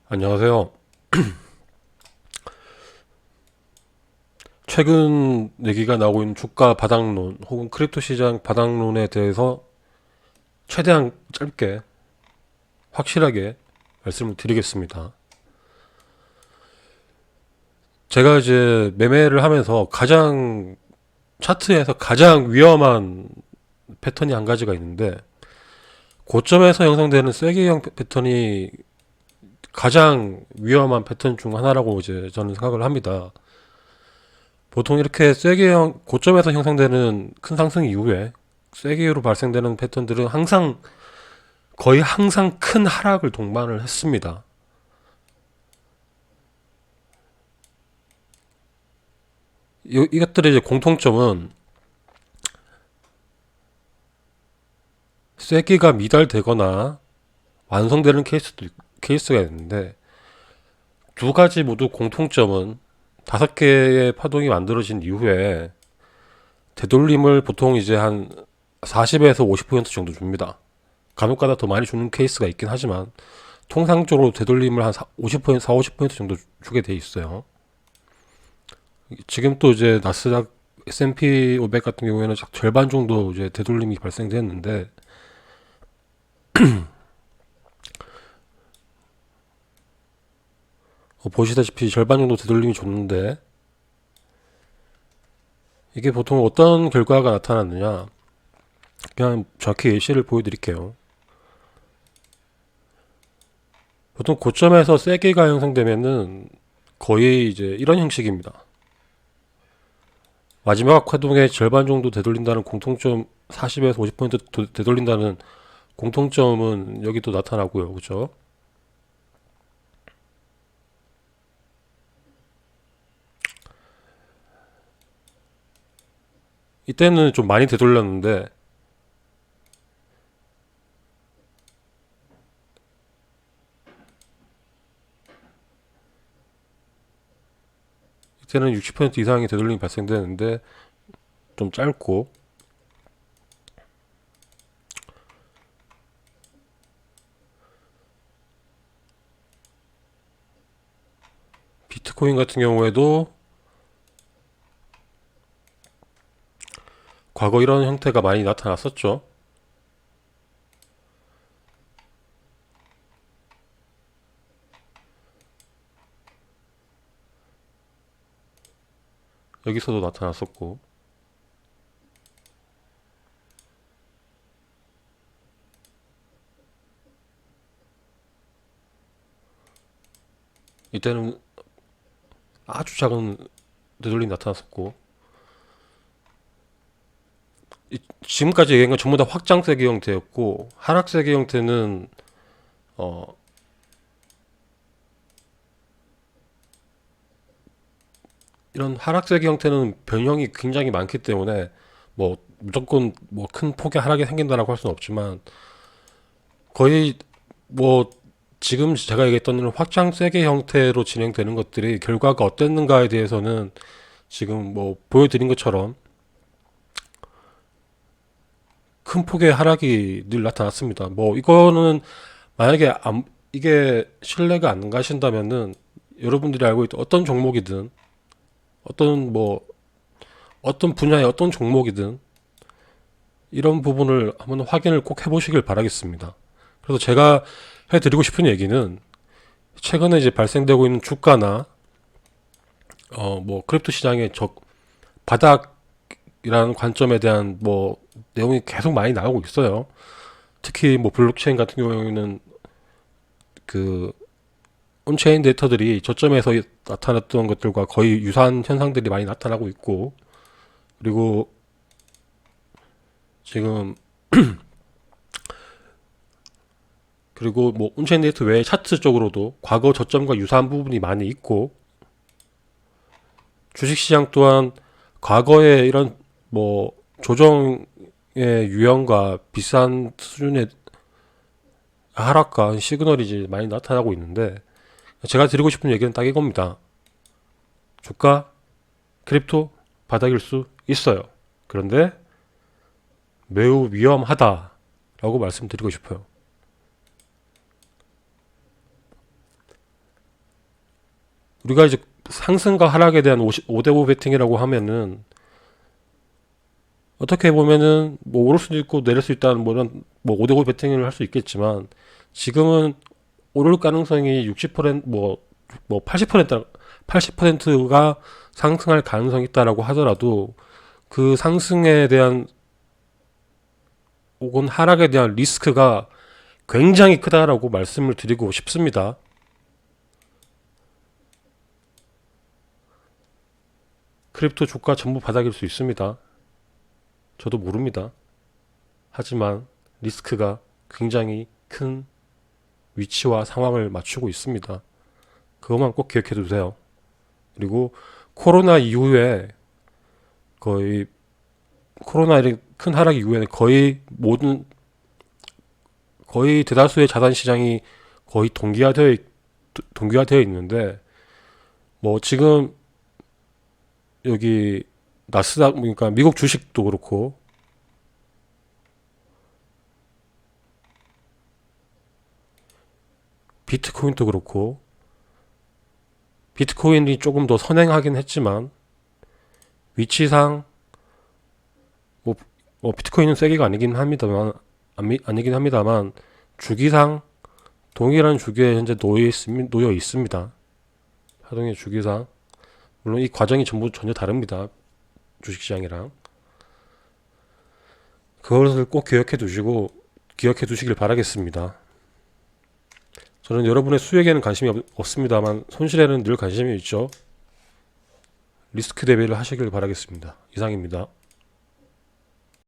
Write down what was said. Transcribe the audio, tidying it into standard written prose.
안녕하세요. 최근 얘기가 나오고 있는 주가 바닥론 혹은 크립토 시장 바닥론에 대해서 최대한 짧게 확실하게 말씀을 드리겠습니다. 제가 이제 매매를 하면서 차트에서 가장 위험한 패턴이 한 가지가 있는데, 고점에서 형성되는 쐐기형 패턴이 가장 위험한 패턴 중 하나라고 이제 저는 생각을 합니다. 보통 이렇게 고점에서 형성되는 큰 상승 이후에 쐐기로 발생되는 패턴들은 거의 항상 큰 하락을 동반을 했습니다. 이것들의 이제 공통점은 쐐기가 미달되거나 완성되는 케이스가 있는데, 두 가지 모두 공통점은 5개의 파동이 만들어진 이후에 되돌림을 보통 이제 한 40에서 50% 정도 줍니다. 간혹가다 더 많이 주는 케이스가 있긴 하지만 통상적으로 되돌림을 한 50%, 4, 50% 정도 주게 돼 있어요. 지금 또 이제 나스닥 S&P 500 같은 경우에는 절반 정도 이제 되돌림이 발생됐는데, 보시다시피 절반 정도 되돌림이 줬는데, 이게 보통 어떤 결과가 나타났느냐, 그냥 정확히 예시를 보여드릴게요. 보통 고점에서 세게가 형성되면은 거의 이제 이런 형식입니다. 마지막 파동의 절반 정도 되돌린다는 공통점, 40에서 50% 되돌린다는 공통점은 여기도 나타나고요. 그죠? 이때는 좀 많이 되돌렸는데, 이때는 60% 이상의 되돌림이 발생되는데 좀 짧고, 비트코인 같은 경우에도 과거 이런 형태가 많이 나타났었죠. 여기서도 나타났었고, 이때는 아주 작은 되돌림이 나타났었고, 지금까지 얘기한 건 전부 다 확장 세기 형태였고, 하락 세기 형태는 어, 이런 하락 세기 형태는 변형이 굉장히 많기 때문에 뭐 무조건 뭐 큰 폭의 하락이 생긴다라고 할 수는 없지만, 거의 뭐 지금 제가 얘기했던 확장 세계 형태로 진행되는 것들이 결과가 어땠는가에 대해서는 지금 뭐 보여드린 것처럼 큰 폭의 하락이 늘 나타났습니다. 뭐 이거는 만약에 이게 신뢰가 안 가신다면은, 여러분들이 알고 있던 어떤 종목이든 어떤 뭐 어떤 분야의 어떤 종목이든 이런 부분을 한번 확인을 꼭 해보시길 바라겠습니다. 그래서 제가 해드리고 싶은 얘기는, 최근에 이제 발생되고 있는 주가나 뭐 크립토 시장의 바닥이라는 관점에 대한 뭐 내용이 계속 많이 나오고 있어요. 특히 뭐 블록체인 같은 경우에는 그 온체인 데이터들이 저점에서 나타났던 것들과 거의 유사한 현상들이 많이 나타나고 있고, 그리고 지금 그리고 뭐 온체인 데이터 외에 차트 쪽으로도 과거 저점과 유사한 부분이 많이 있고, 주식시장 또한 과거에 이런 뭐 조정의 유형과 비슷한 수준의 하락과 시그널이 이제 많이 나타나고 있는데, 제가 드리고 싶은 얘기는 딱 이겁니다. 주가, 크립토 바닥일 수 있어요. 그런데 매우 위험하다라고 말씀드리고 싶어요. 우리가 이제 상승과 하락에 대한 5대5 베팅이라고 하면은 어떻게 보면은 뭐 오를 수도 있고 내릴 수 있다는 뭐 이런 뭐 5대5 베팅을 할 수 있겠지만 지금은 오를 가능성이 60%뭐 80%가 상승할 가능성이 있다라고 하더라도 그 상승에 대한 혹은 하락에 대한 리스크가 굉장히 크다라고 말씀을 드리고 싶습니다. 크립토 주가 전부 바닥일 수 있습니다. 저도 모릅니다. 하지만 리스크가 굉장히 큰 위치와 상황을 맞추고 있습니다. 그것만 꼭 기억해 두세요. 그리고 코로나 이후에 거의 코로나 이런 큰 하락 이후에는 거의 대다수의 자산 시장이 거의 동기화되어 있는데 뭐 지금 여기 나스닥 그러니까 미국 주식도 그렇고 비트코인도 그렇고 비트코인이 조금 더 선행하긴 했지만 위치상 뭐, 비트코인은 세계가 아니긴 합니다만 주기상 동일한 주기에 현재 놓여 있습니다. 하동의 주기상 물론 이 과정이 전혀 다릅니다. 주식시장이랑 그것을 꼭 기억해 두시길 바라겠습니다. 저는 여러분의 수익에는 관심이 없습니다만 손실에는 늘 관심이 있죠. 리스크 대비를 하시길 바라겠습니다. 이상입니다.